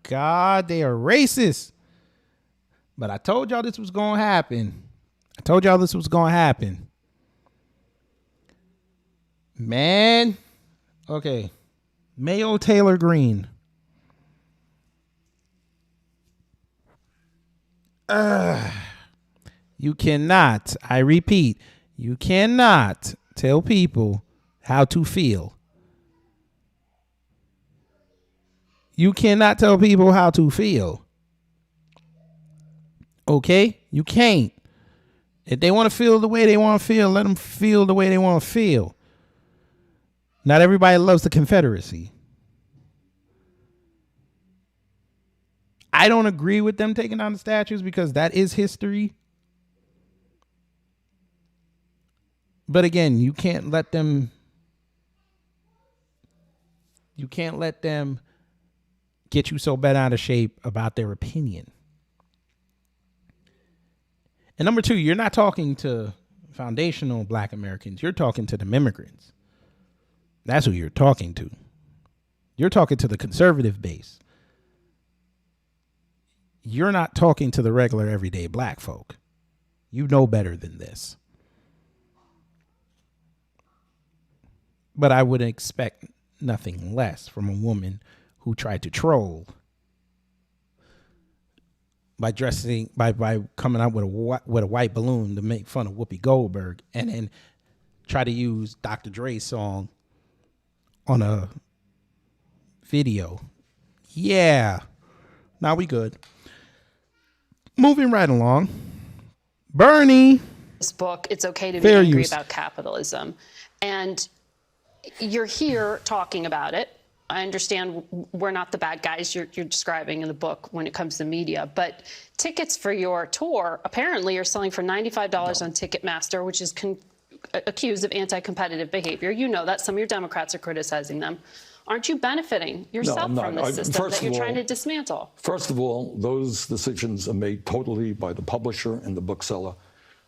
God, they are racist. But I told y'all this was going to happen. Man. Okay. Mayo Taylor Greene. You cannot, I repeat, you cannot tell people how to feel. You cannot tell people how to feel. Okay? You can't. If they want to feel the way they want to feel, let them feel the way they want to feel. Not everybody loves the Confederacy. I don't agree with them taking down the statues because that is history. But again, you can't let them get you so bent out of shape about their opinion. And number two, you're not talking to foundational Black Americans. You're talking to the immigrants. That's who you're talking to. You're talking to the conservative base. You're not talking to the regular everyday black folk. You know better than this. But I would expect nothing less from a woman who tried to troll by coming out with a white balloon to make fun of Whoopi Goldberg and then try to use Dr. Dre's song on a video. Yeah. Now we good. Moving right along. Bernie. This book, It's Okay to Be Angry About Capitalism. And you're here talking about it. I understand we're not the bad guys you're describing in the book when it comes to media, but tickets for your tour apparently are selling for $95 on Ticketmaster, which is accused of anti-competitive behavior. You know that. Some of your Democrats are criticizing them. Aren't you benefiting yourself from this system that you're trying to dismantle? First of all, those decisions are made totally by the publisher and the bookseller.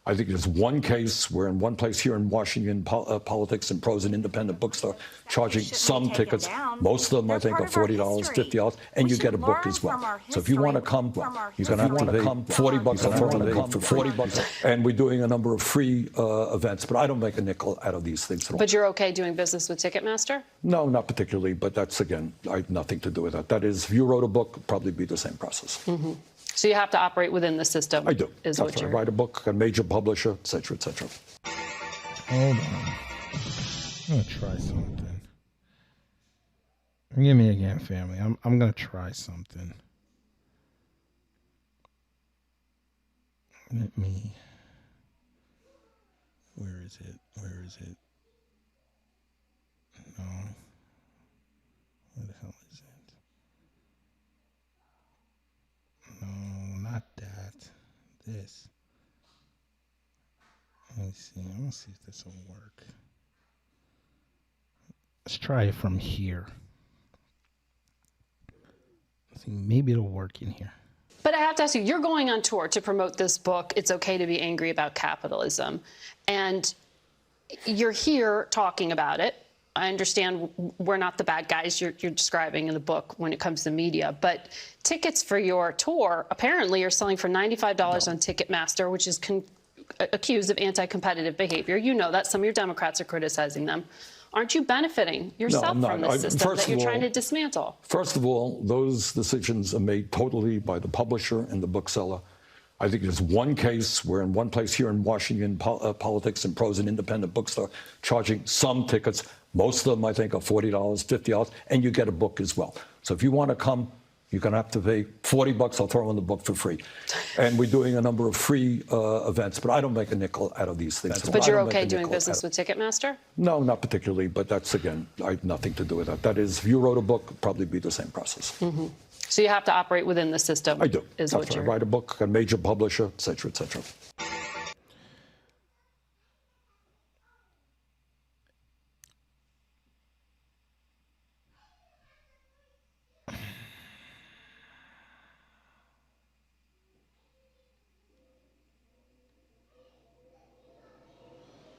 I think there's one case where in one place here in Washington, Politics and Prose, an independent bookstore, charging some tickets. Most of them, I think, are $40, $50, and you get a book as well. So if you want to come, you're going to have to pay $40 for $40. And we're doing a number of free events, but I don't make a nickel out of these things at all. But you're okay doing business with Ticketmaster? No, not particularly, but that's, again, I have nothing to do with that. That is, if you wrote a book, it'd probably be the same process. Mm-hmm. So you have to operate within the system. I do. I write a book, a major publisher, et cetera, et cetera. Hold on. I'm going to try something. Give me again, family. I'm going to try something. Let me. Where is it? No. Where the hell is it? No, not that. This. Let me see. I'm going to see if this will work. Let's try it from here. Let's see, maybe it'll work in here. But I have to ask you, you're going on tour to promote this book, It's Okay to Be Angry About Capitalism. And you're here talking about it. I understand we're not the bad guys you're describing in the book when it comes to media, but tickets for your tour apparently are selling for $95 on Ticketmaster, which is accused of anti-competitive behavior. You know that. Some of your Democrats are criticizing them. Aren't you benefiting yourself from this system that you're trying to dismantle? First of all, those decisions are made totally by the publisher and the bookseller. I think there's one case where in one place here in Washington, Politics and Prose, an independent bookstore, charging some tickets. Most of them, I think, are $40, $50, and you get a book as well. So if you want to come, you're going to have to pay $40. I'll throw in the book for free. And we're doing a number of free events, but I don't make a nickel out of these things. But you're okay doing business with Ticketmaster? No, not particularly, but that's, again, I have nothing to do with that. That is, if you wrote a book, it'd probably be the same process. Mm-hmm. So you have to operate within the system? I do. I write a book, a major publisher, et cetera, et cetera.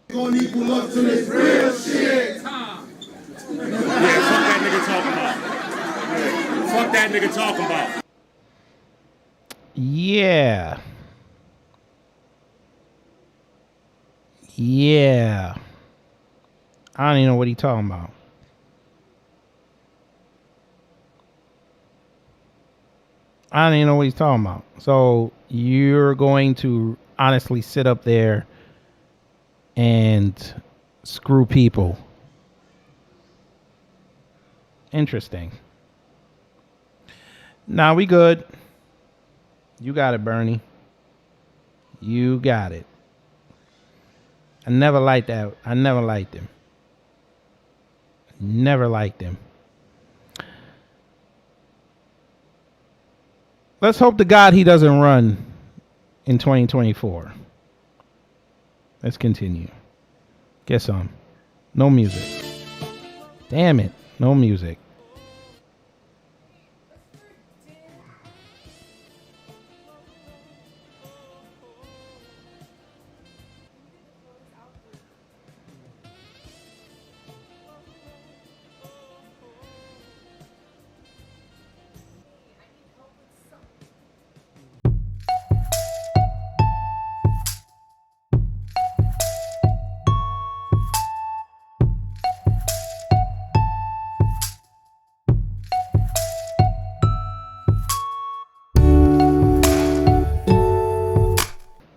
Gonna equal up to this real shit. Yeah, fuck that nigga talking about. Fuck that nigga talking about. Yeah. Yeah. I don't even know what he talking about. I don't even know what he's talking about. So you're going to honestly sit up there and screw people. Interesting. Nah, we good. You got it, Bernie. You got it. I never liked that. I never liked him. Never liked him. Let's hope to God he doesn't run in 2024. Let's continue. Get some. No music. Damn it. No music.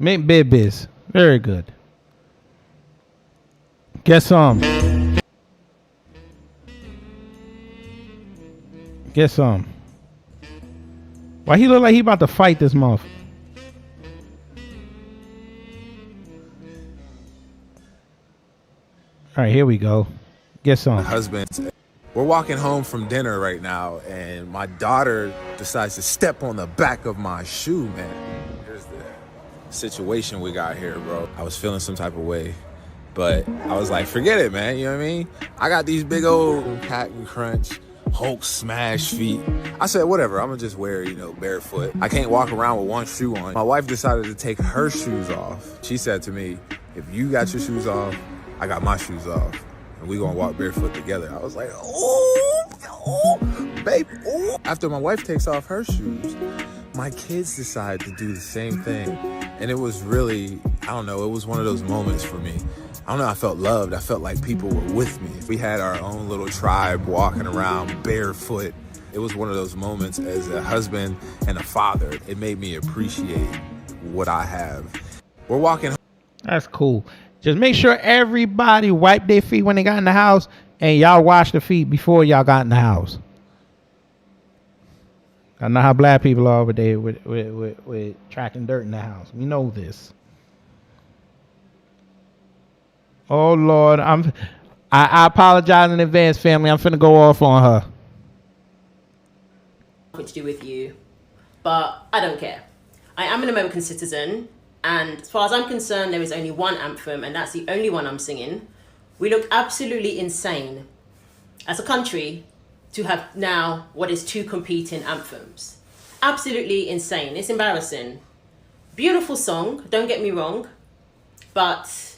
Make bid biz. Very good. Get some. Get some. Why he look like he about to fight this month? All right, here we go. Get some. Husband. We're walking home from dinner right now, and my daughter decides to step on the back of my shoe, man. Here's the situation we got here, bro. I was feeling some type of way, but I was like, forget it, man. You know what I mean? I got these big old Captain Crunch, Hulk smash feet. I said, whatever, I'm gonna just wear, barefoot. I can't walk around with one shoe on. My wife decided to take her shoes off. She said to me, if you got your shoes off, I got my shoes off. And we gonna walk barefoot together. I was like, oh, baby, oh. After my wife takes off her shoes, my kids decide to do the same thing. And it was really, I don't know, it was one of those moments for me. I don't know, I felt loved. I felt like people were with me. We had our own little tribe walking around barefoot. It was one of those moments as a husband and a father. It made me appreciate what I have. We're walking home. That's cool. Just make sure everybody wipe their feet when they got in the house, and y'all wash the feet before y'all got in the house. I know how black people are with tracking dirt in the house. We know this. Oh Lord, I apologize in advance, family. I'm finna go off on her. Nothing to do with you, but I don't care. I am an American citizen, and as far as I'm concerned, there is only one anthem, and that's the only one I'm singing. We look absolutely insane as a country to have now what is two competing anthems. Absolutely insane. It's embarrassing. Beautiful song, don't get me wrong, but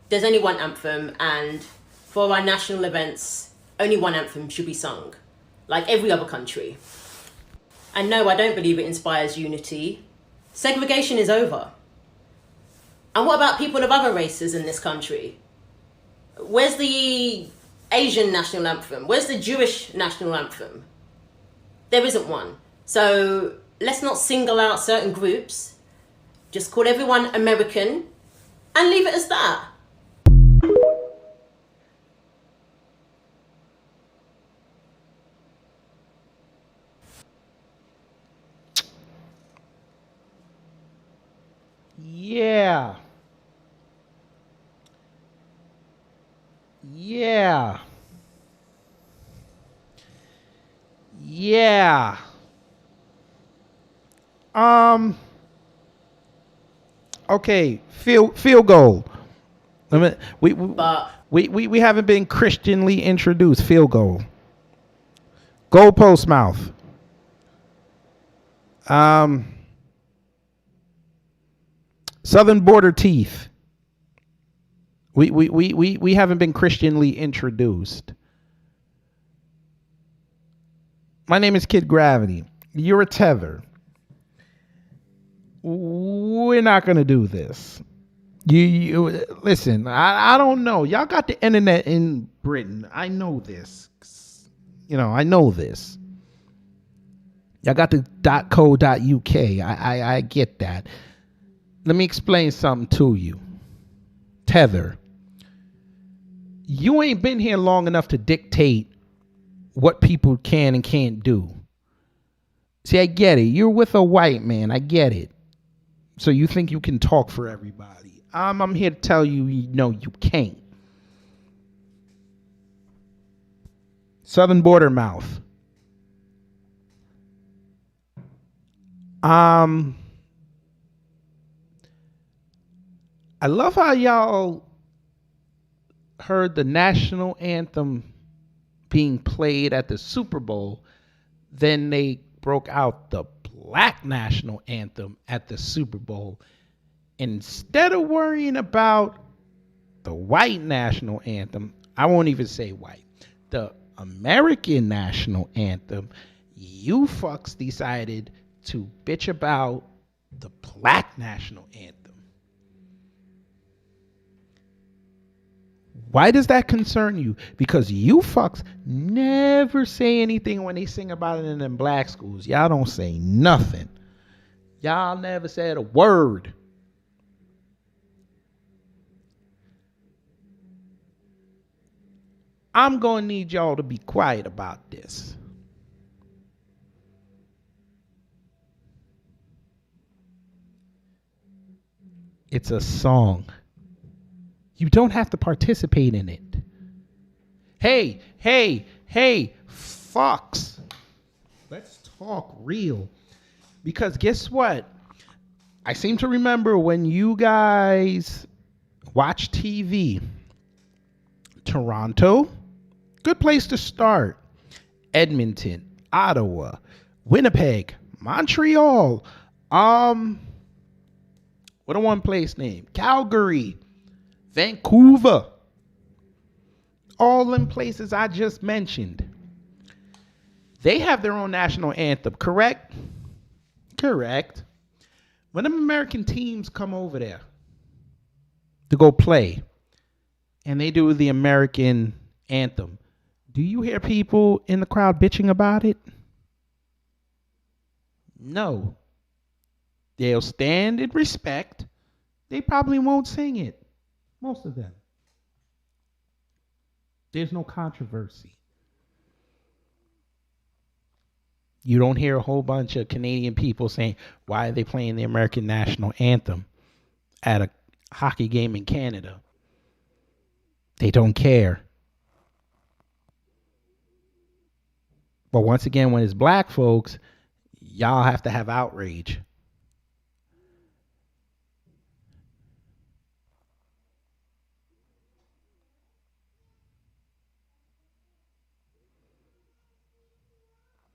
there's only one anthem, and for our national events, only one anthem should be sung, like every other country. And no, I don't believe it inspires unity. Segregation is over. And what about people of other races in this country? Where's the Asian national anthem? Where's the Jewish national anthem? There isn't one. So let's not single out certain groups. Just call everyone American and leave it as that. Yeah. Yeah. Yeah. Okay, field goal. I mean, we haven't been Christianly introduced. Field goal. Goalpost mouth. Southern border teeth. We haven't been Christianly introduced. My name is Kid Gravity. You're a tether. We're not going to do this. You listen, I don't know. Y'all got the internet in Britain. I know this. I know this. Y'all got the .co.uk. I get that. Let me explain something to you. Tether. You ain't been here long enough to dictate what people can and can't do. See, I get it. You're with a white man. I get it. So you think you can talk for everybody. I'm here to tell you, no, you can't. Southern border mouth. I love how y'all heard the national anthem being played at the Super Bowl. Then they broke out the black national anthem at the Super Bowl. Instead of worrying about the white national anthem, I won't even say white, the American national anthem, you fucks decided to bitch about the black national anthem. Why does that concern you? Because you fucks never say anything when they sing about it in them black schools. Y'all don't say nothing. Y'all never said a word. I'm going to need y'all to be quiet about this. It's a song. You don't have to participate in it. Hey, fucks. Let's talk real. Because guess what? I seem to remember when you guys watch TV, Toronto, good place to start. Edmonton, Ottawa, Winnipeg, Montreal, what a one place name? Calgary, Vancouver. All them places I just mentioned. They have their own national anthem, correct? Correct. When them American teams come over there to go play and they do the American anthem, do you hear people in the crowd bitching about it? No. They'll stand in respect. They probably won't sing it. Most of them. There's no controversy. You don't hear a whole bunch of Canadian people saying, why are they playing the American national anthem at a hockey game in Canada? They don't care. But once again, when it's black folks, y'all have to have outrage.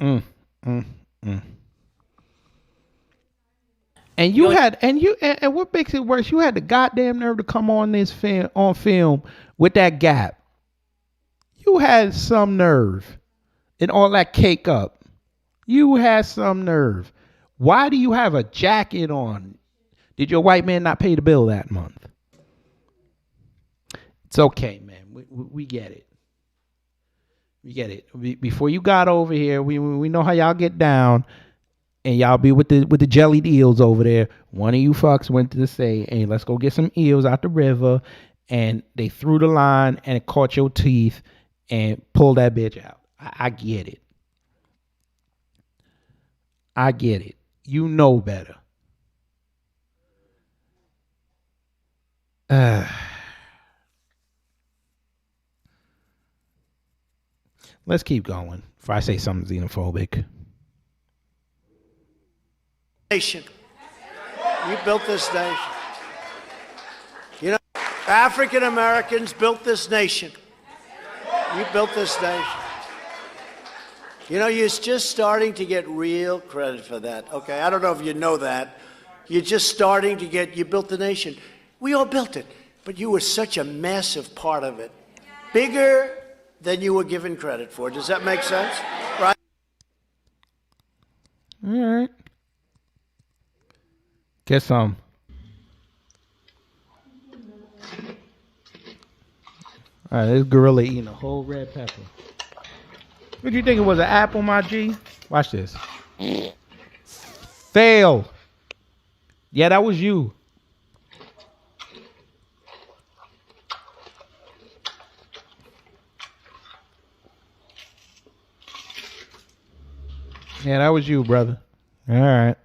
And and what makes it worse, you had the goddamn nerve to come on this film with that gap. You had some nerve and all that cake up. You had some nerve. Why do you have a jacket on? Did your white man not pay the bill that month? It's okay, man. We get it. We get it. Before you got over here, we know how y'all get down, and y'all be with the jellied eels over there. One of you fucks went to say, "Hey, let's go get some eels out the river," and they threw the line and it caught your teeth and pulled that bitch out. I get it. I get it. You know better. Let's keep going before I say something xenophobic. Nation. You built this nation. You know, African Americans built this nation. You built this nation. You know, you're just starting to get real credit for that. Okay, I don't know if you know that. You're just starting to get, you built the nation. We all built it, but you were such a massive part of it. Bigger than you were given credit for. Does that make sense? Right? All right. Get some. All right, this gorilla eating a whole red pepper. What do you think it was, an apple, my G? Watch this. Fail. Yeah, that was you. Yeah, that was you, brother. All right.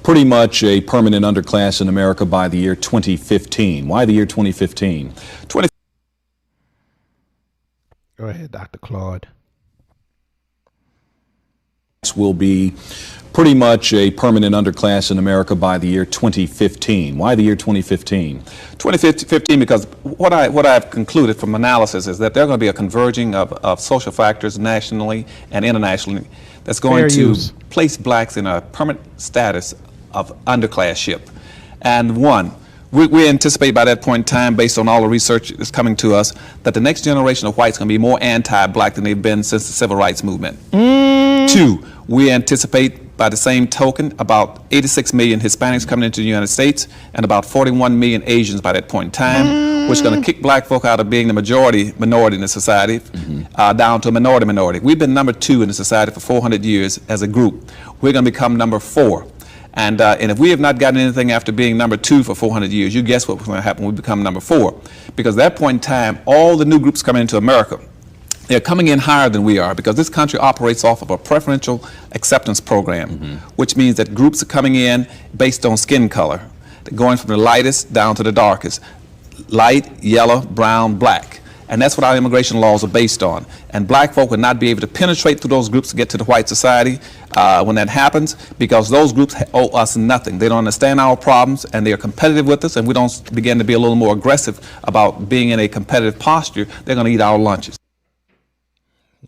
Pretty much a permanent underclass in America by the year 2015. Why the year 2015? Go ahead, Dr. Claude. Will be pretty much a permanent underclass in America by the year 2015. Why the year 2015? 2015 because what I've concluded from analysis is that there are going to be a converging of social factors nationally and internationally that's going to place blacks in a permanent status of underclassship. And one, we anticipate by that point in time, based on all the research that's coming to us, that the next generation of whites is going to be more anti-black than they've been since the civil rights movement. Two, we anticipate by the same token about 86 million Hispanics coming into the United States and about 41 million Asians by that point in time, which is going to kick black folk out of being the minority in the society down to a minority. We've been number 2 in the society for 400 years as a group. We're going to become number 4. And if we have not gotten anything after being number 2 for 400 years, you guess what's going to happen when we become number 4. Because at that point in time, all the new groups coming into America, they're coming in higher than we are because this country operates off of a preferential acceptance program, which means that groups are coming in based on skin color. They're going from the lightest down to the darkest. Light, yellow, brown, black. And that's what our immigration laws are based on. And black folk would not be able to penetrate through those groups to get to the white society when that happens, because those groups owe us nothing. They don't understand our problems, and they are competitive with us, and we don't begin to be a little more aggressive about being in a competitive posture. They're going to eat our lunches.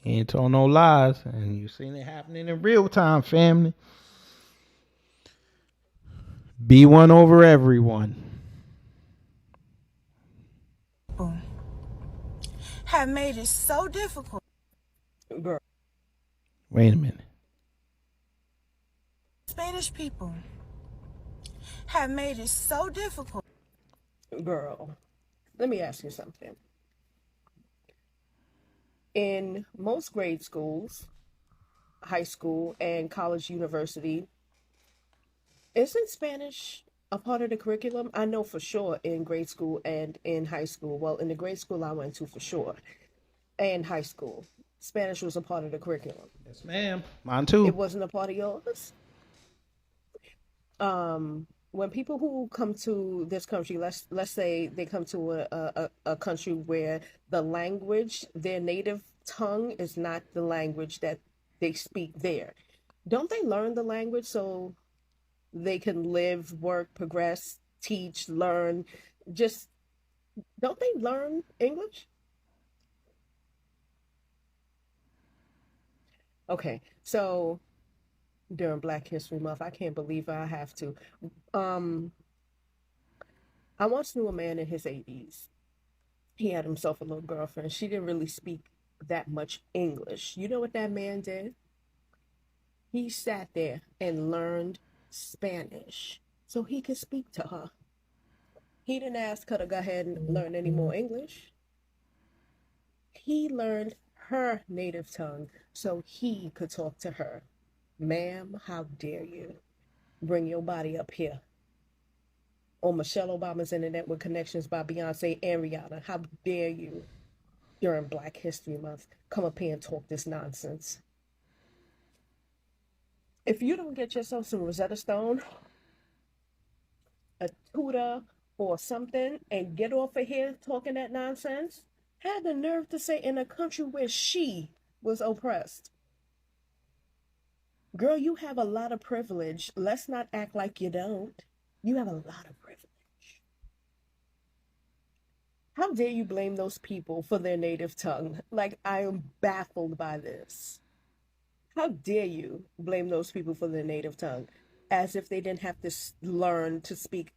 You ain't told no lies, and you've seen it happening in real time, family. Be one over everyone. Have made it so difficult. Wait a minute. Spanish people have made it so difficult. Girl, let me ask you something. In most grade schools, high school, and college, university, isn't Spanish a part of the curriculum? I know for sure in grade school and in high school. Well, in the grade school I went to for sure, and high school, Spanish was a part of the curriculum. Yes, ma'am. Mine too. It wasn't a part of yours? When people who come to this country, let's say they come to a country where the language, their native tongue, is not the language that they speak there, don't they learn the language so they can live, work, progress, teach, learn? Just, don't they learn English? Okay, so during Black History Month, I can't believe I have to. I once knew a man in his 80s. He had himself a little girlfriend. She didn't really speak that much English. You know what that man did? He sat there and learned Spanish so he could speak to her. He didn't ask her to go ahead and learn any more English. He learned her native tongue so he could talk to her. Ma'am, how dare you bring your body up here on Michelle Obama's Internet with Connections by Beyonce and Rihanna? How dare you, during Black History Month, come up here and talk this nonsense? If you don't get yourself some Rosetta Stone, a tutor or something, and get off of here talking that nonsense, had the nerve to say in a country where she was oppressed. Girl, you have a lot of privilege. Let's not act like you don't. You have a lot of privilege. How dare you blame those people for their native tongue? Like, I am baffled by this. How dare you blame those people for their native tongue, as if they didn't have to learn to speak?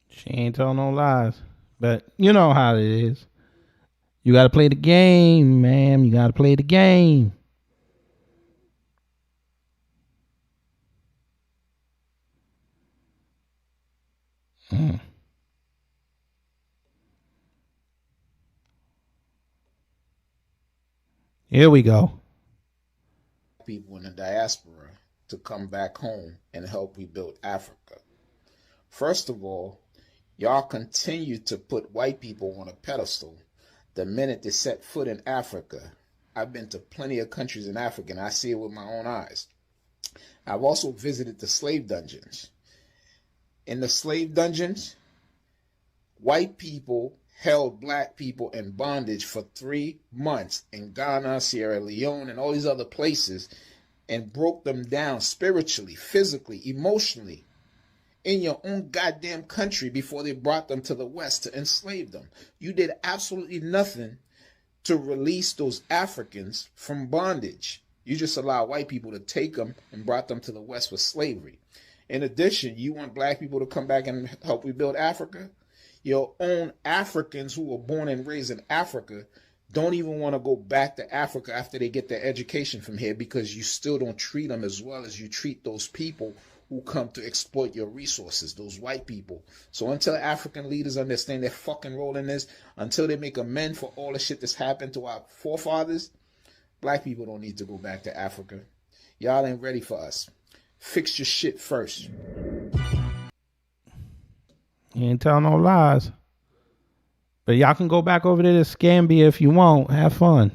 She ain't told no lies, but you know how it is. You got to play the game, man. You got to play the game. Here we go. People in the diaspora to come back home and help rebuild Africa. First of all, y'all continue to put white people on a pedestal the minute they set foot in Africa. I've been to plenty of countries in Africa and I see it with my own eyes. I've also visited the slave dungeons. In the slave dungeons, white people held black people in bondage for 3 months in Ghana, Sierra Leone, and all these other places, and broke them down spiritually, physically, emotionally in your own goddamn country before they brought them to the West to enslave them. You did absolutely nothing to release those Africans from bondage. You just allowed white people to take them and brought them to the West for slavery. In addition, you want black people to come back and help rebuild Africa? Your own Africans who were born and raised in Africa don't even want to go back to Africa after they get their education from here because you still don't treat them as well as you treat those people who come to exploit your resources, those white people. So until African leaders understand their fucking role in this, until they make amends for all the shit that's happened to our forefathers, black people don't need to go back to Africa. Y'all ain't ready for us. Fix your shit first. You ain't telling no lies. But y'all can go back over there to Scambia if you want. Have fun.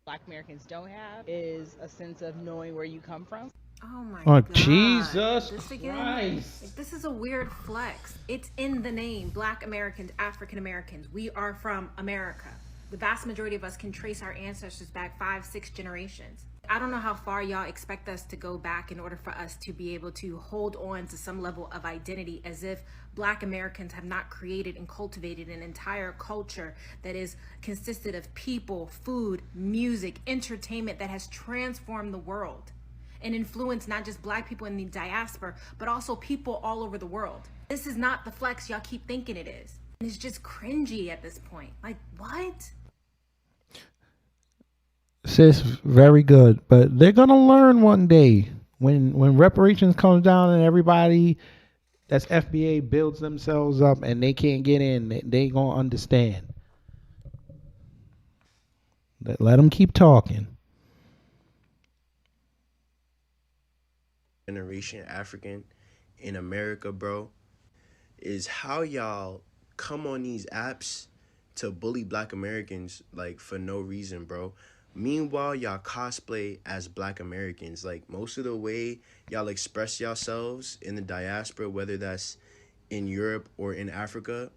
Black Americans don't have is a sense of knowing where you come from. Oh my Oh, God. Jesus This again? Christ. Like, this is a weird flex. It's in the name. Black Americans, African Americans. We are from America. The vast majority of us can trace our ancestors back 5-6 generations. I don't know how far y'all expect us to go back in order for us to be able to hold on to some level of identity, as if Black Americans have not created and cultivated an entire culture that is consisted of people, food, music, entertainment that has transformed the world and influenced not just Black people in the diaspora, but also people all over the world. This is not the flex y'all keep thinking it is. And it's just cringy at this point. Like, what? Sis, very good. But they're gonna learn one day when reparations comes down and everybody that's FBA builds themselves up and they can't get in. They gonna understand. Let them keep talking. Generation African in America, bro, is how y'all come on these apps to bully Black Americans like for no reason, bro. Meanwhile, y'all cosplay as Black Americans. Like, most of the way y'all express yourselves in the diaspora, whether that's in Europe or in Africa,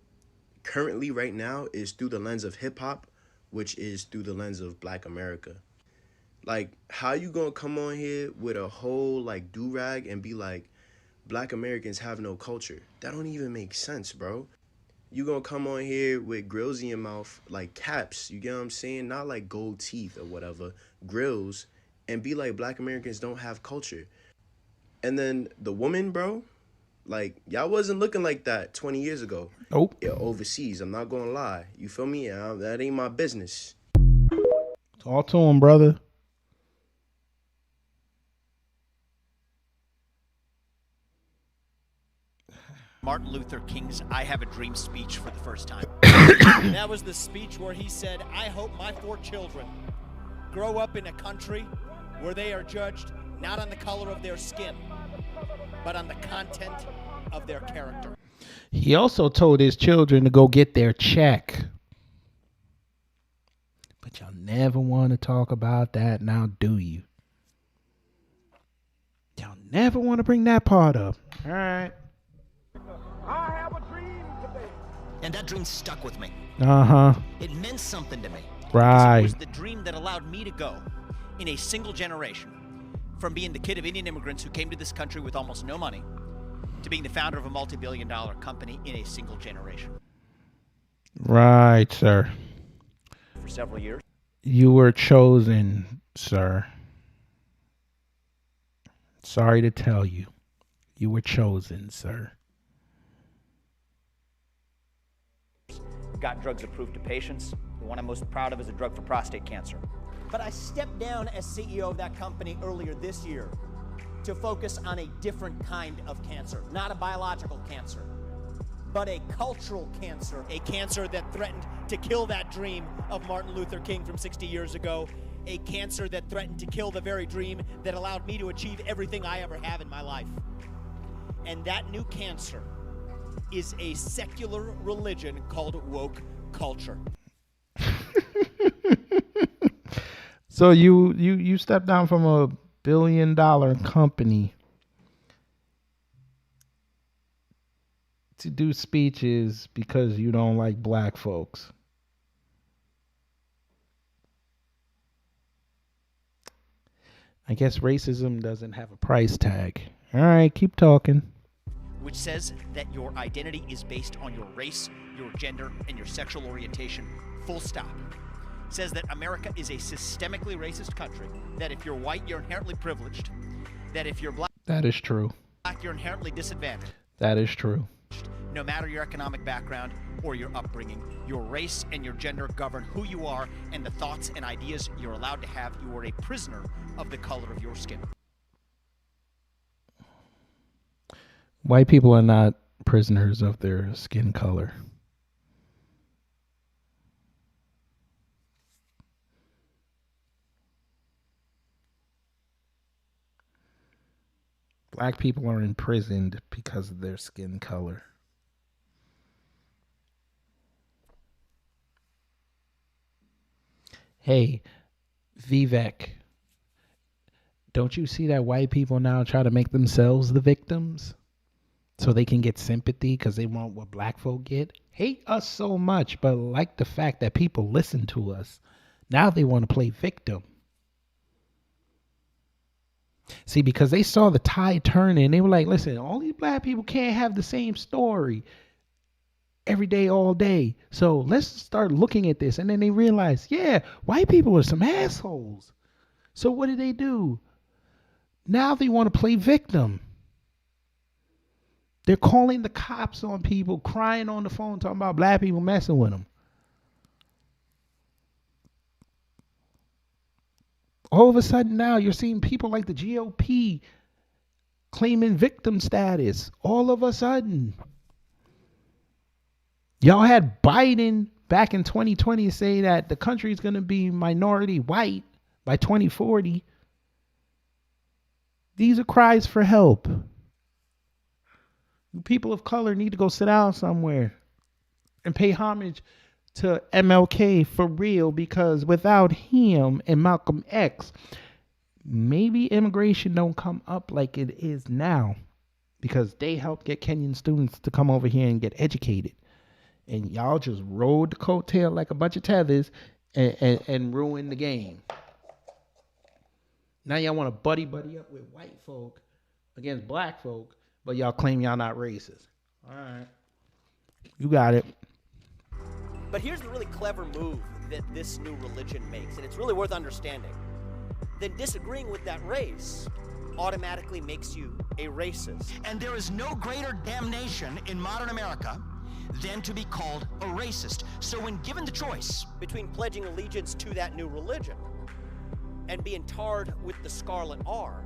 currently right now is through the lens of hip hop, which is through the lens of Black America. Like, how you gonna come on here with a whole like do-rag and be like, Black Americans have no culture? That don't even make sense, bro. You gonna come on here with grills in your mouth, like caps, you get what I'm saying? Not like gold teeth or whatever, grills, and be like Black Americans don't have culture. And then the woman, bro, like, y'all wasn't looking like that 20 years ago. Nope. Yeah, overseas, I'm not gonna lie. You feel me? That ain't my business. Talk to him, brother. Martin Luther King's I Have a Dream speech for the first time. That was the speech where he said, I hope my 4 children grow up in a country where they are judged not on the color of their skin, but on the content of their character. He also told his children to go get their check. But y'all never want to talk about that now, do you? Y'all never want to bring that part up. All right. I have a dream today. And that dream stuck with me. Uh-huh. It meant something to me. Right. It was the dream that allowed me to go in a single generation from being the kid of Indian immigrants who came to this country with almost no money to being the founder of a multi-billion-dollar company in a single generation. Right, sir. For several years. You were chosen, sir. Sorry to tell you. You were chosen, sir. got drugs approved to patients. The one I'm most proud of is a drug for prostate cancer. But I stepped down as CEO of that company earlier this year to focus on a different kind of cancer, not a biological cancer, but a cultural cancer, a cancer that threatened to kill that dream of Martin Luther King from 60 years ago, a cancer that threatened to kill the very dream that allowed me to achieve everything I ever have in my life. And that new cancer is a secular religion called woke culture. So you stepped down from a $1 billion company to do speeches because you don't like black folks. I guess racism doesn't have a price tag. All right, keep talking. Which says that your identity is based on your race, your gender, and your sexual orientation, full stop. Says that America is a systemically racist country, that if you're white, you're inherently privileged, that if you're black, That is true. you're inherently disadvantaged. That is true. No matter your economic background or your upbringing, your race and your gender govern who you are and the thoughts and ideas you're allowed to have. You are a prisoner of the color of your skin. White people are not prisoners of their skin color. Black people are imprisoned because of their skin color. Hey, Vivek, don't you see that white people now try to make themselves the victims so they can get sympathy because they want what black folk get? Hate us so much, but like the fact that people listen to us. Now they want to play victim. See, because they saw the tide turning, they were like, listen, all these black people can't have the same story every day, all day. So let's start looking at this. And then they realized, yeah, white people are some assholes. So what do? Now they want to play victim. They're calling the cops on people, crying on the phone, talking about black people messing with them. All of a sudden now you're seeing people like the GOP claiming victim status. All of a sudden. Y'all had Biden back in 2020 say that the country is going to be minority white by 2040. These are cries for help. People of color need to go sit down somewhere and pay homage to MLK for real, because without him and Malcolm X, maybe immigration don't come up like it is now, because they helped get Kenyan students to come over here and get educated. And y'all just rode the coattail like a bunch of tethers and ruined the game. Now y'all want to buddy up with white folk against black folk, but y'all claim y'all not racist. All right. You got it. But here's the really clever move that this new religion makes, and it's really worth understanding. Then disagreeing with that race automatically makes you a racist. And there is no greater damnation in modern America than to be called a racist. So when given the choice between pledging allegiance to that new religion and being tarred with the scarlet R,